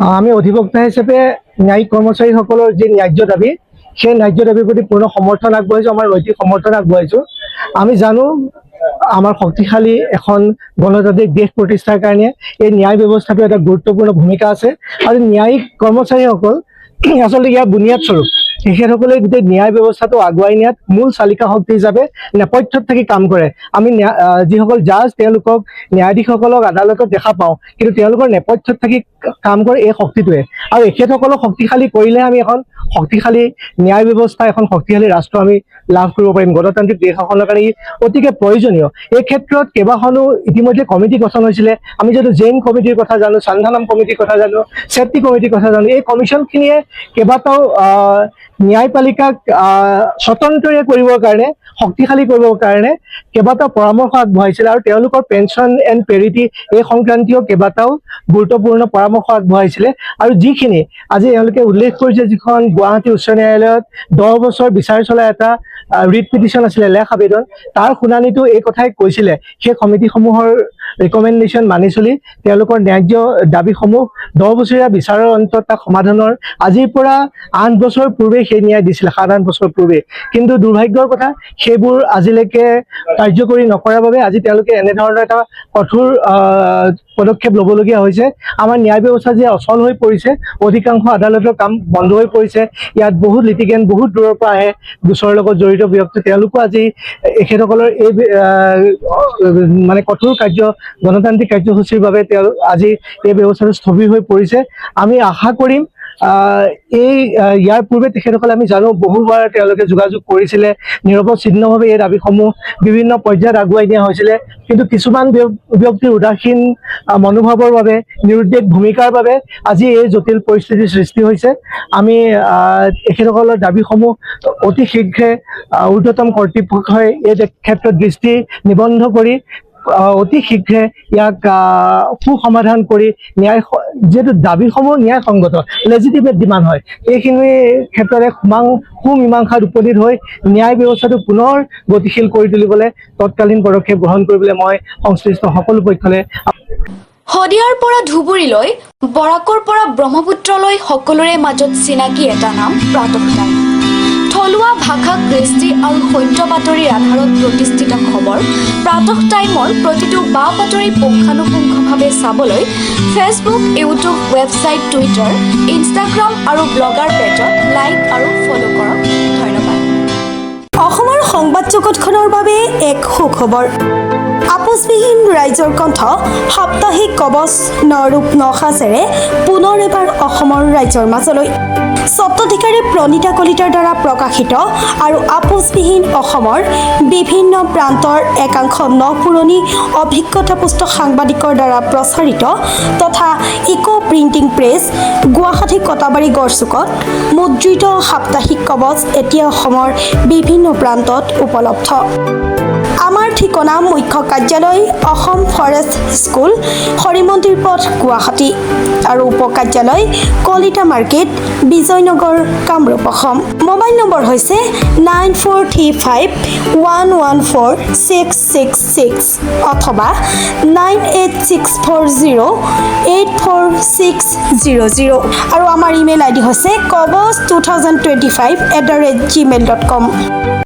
আমি অধিবক্তা হিচাপে ন্যায়িক কৰ্মচাৰীসকলৰ যি ন্যায্য দাবী সেই ন্যায্য দাবীৰ প্ৰতি পূৰ্ণ সমৰ্থন আগবঢ়াইছোঁ, আমাৰ নৈতিক সমৰ্থন আগবঢ়াইছোঁ। আমি জানো আমাৰ শক্তিশালী এখন গণতান্ত্ৰিক দেশ প্ৰতিষ্ঠাৰ কাৰণে এই ন্যায় ব্যৱস্থাটো এটা গুৰুত্বপূৰ্ণ ভূমিকা আছে আৰু ন্যায়িক কৰ্মচাৰীসকল আচলতে ইয়াৰ বুনিয়াদ স্বৰূপ। তেখেতসকলে গোটেই ন্যায় ব্যৱস্থাটো আগুৱাই নিয়াত মূল চালিকা শক্তি হিচাপে নেপথ্যত থাকি কাম কৰে। আমি যিসকল জাজ তেওঁলোকক ন্যায়াধীশসকলক আদালতত দেখা পাওঁ, কিন্তু তেওঁলোকৰ নেপথ্যত থাকি কাম কৰে এই শক্তিটোৱে। আৰু এখেতসকলক শক্তিশালী কৰিলে আমি এখন শক্তিশালী ন্যায় ব্যৱস্থা, এখন শক্তিশালী ৰাষ্ট্ৰ আমি লাভ কৰিব পাৰিম। গণতান্ত্ৰিক দেশ এখনৰ কাৰণে ই অতিকে প্ৰয়োজনীয়। এই ক্ষেত্ৰত কেইবাখনো ইতিমধ্যে কমিটি গঠন হৈছিলে। আমি যিহেতু জৈন কমিটিৰ কথা জানো, চান্ধানাম কমিটিৰ কথা জানো, চেফটি কমিটিৰ কথা জানো। এই কমিশ্যনখিনিয়ে কেইবাটাও ন্যায়পালিকাক স্বতন্ত্ৰ কৰিবৰ কাৰণে, শক্তিশালী কৰিবৰ কাৰণে কেইবাটাও পৰামৰ্শ আগবঢ়াইছিলে আৰু তেওঁলোকৰ পেঞ্চন এণ্ড পেৰিটি এই সংক্ৰান্তীয় কেইবাটাও গুৰুত্বপূৰ্ণ পৰামৰ্শ আগবঢ়াইছিলে। আৰু যিখিনি আজি এওঁলোকে উল্লেখ কৰিছে, যিখন গুৱাহাটী উচ্চ ন্যায়ালয়ত 10 বছৰ বিচাৰ চলা এটা ৰিট পিটিশ্যন আছিলে, লেখ আবেদন, তাৰ শুনানিটো এই কথাই কৈছিলে। সেই কমিটিসমূহৰ ৰিকমেণ্ডেশ্যন মানি চলি তেওঁলোকৰ ন্যায্য দাবীসমূহ 10 বছৰীয়া বিচাৰৰ অন্তত তাক সমাধানৰ আজিৰ পৰা 8 বছৰ পূৰ্বে সেই ন্যায় দিছিলে, 7-8 বছৰ পূৰ্বে। কিন্তু দুৰ্ভাগ্যৰ কথা সেইবোৰ আজিলৈকে কাৰ্যকৰী নকৰাৰ বাবে আজি তেওঁলোকে এনেধৰণৰ এটা কঠোৰ পদক্ষেপ ল'বলগীয়া হৈছে। আমাৰ ন্যায় ব্যৱস্থা যে অচল হৈ পৰিছে, অধিকাংশ আদালতৰ কাম বন্ধ হৈ পৰিছে। ইয়াত বহুত লিটিগেণ্ট বহুত দূৰৰ পৰা আহে গোচৰৰ লগত জড়িত ব্যক্তি, তেওঁলোকো আজি এখেতসকলৰ এই মানে কঠোৰ গণতান্ত্ৰিক কাৰ্যসূচীৰ বাবে আজি এই ব্যৱস্থাটো স্থবিৰ হৈ পৰিছে। আমি আশা কৰিম ইয়াৰ পূৰ্বে তেখেতসকলে আমি জানো বহুবাৰ তেওঁলোকে যোগাযোগ কৰিছিলে, নিৰৱচ্ছিন্নভাৱে এই দাবীসমূহ বিভিন্ন পৰ্যায়ত আগুৱাই নিয়া হৈছিলে। কিন্তু কিছুমান ব্যক্তিৰ উদাসীন মনোভাৱৰ বাবে, নিৰুদ্বেগ ভূমিকাৰ বাবে আজি এই জটিল পৰিস্থিতিৰ সৃষ্টি হৈছে। আমি এখেতসকলৰ দাবীসমূহ অতি শীঘ্ৰে ঊৰ্ধ্বতম কৰ্তৃপক্ষই এই ক্ষেত্ৰত দৃষ্টি নিবদ্ধ কৰি অতি শীঘ্ৰে ইয়াক সুসমাধান কৰি যিহেতু দাবীসমূহ ন্যায়সংগত, লেজিটিমেট ডিমাণ্ড হয়, এইখিনি ক্ষেত্ৰত এক সুমীমাংসাত উপনীত হৈ ন্যায় ব্যৱস্থাটো পুনৰ গতিশীল কৰি তুলিবলৈ তৎকালীন পদক্ষেপ গ্ৰহণ কৰিবলৈ মই সংশ্লিষ্ট সকলো পক্ষলৈ। শদিয়াৰ পৰা ধুবুৰীলৈ, বৰাকৰ পৰা ব্ৰহ্মপুত্ৰলৈ সকলোৰে মাজত চিনাকি এটা নাম প্ৰাতঃ টাইম। থলুৱা ভাষা, কৃষ্টি আৰু সত্য বাতৰিৰ আধাৰত প্ৰতিষ্ঠিত খবৰ প্ৰাতঃ টাইমৰ প্ৰতিটো বা বাতৰি পুংখানুপুংখভাৱে চাবলৈ Facebook, YouTube, website, Twitter, Instagram আৰু ব্লগাৰ পেজত লাইক আৰু ফ'ল' কৰক। ধন্যবাদ। অসমৰ সংবাদ জগতখনৰ বাবে এক সুখবৰ। আপোচবিহীন ৰাইজৰ কণ্ঠ সাপ্তাহিক কবচ নৰূপ নসাজেৰে পুনৰ এবাৰ অসমৰ ৰাইজৰ মাজলৈ। স্বত্বাধিকাৰী প্ৰণীতা কলিতাৰ দ্বাৰা প্ৰকাশিত আৰু আপোচবিহীন অসমৰ বিভিন্ন প্ৰান্তৰ একাংশ নপুৰণি অভিজ্ঞতাপুষ্ট সাংবাদিকৰ দ্বাৰা প্ৰচাৰিত তথা eco printing press, Guwahati Katabari গড়চুকত মুদ্ৰিত সাপ্তাহিক কবচ এতিয়া অসমৰ বিভিন্ন প্ৰান্তত উপলব্ধ। আমাৰ ঠিকনা মুখ্য কাৰ্যালয় অসম ফৰেষ্ট স্কুল, হৰিমন্দিৰ পথ, গুৱাহাটী আৰু উপ কাৰ্যালয় Kalita market, Bijoynagar, Kamrup, Assam. Mobile number হৈছে 9435114666 অথবা 9864084600 আৰু আমাৰ ইমেইল আইডি হৈছে kobos2025@gmail.com।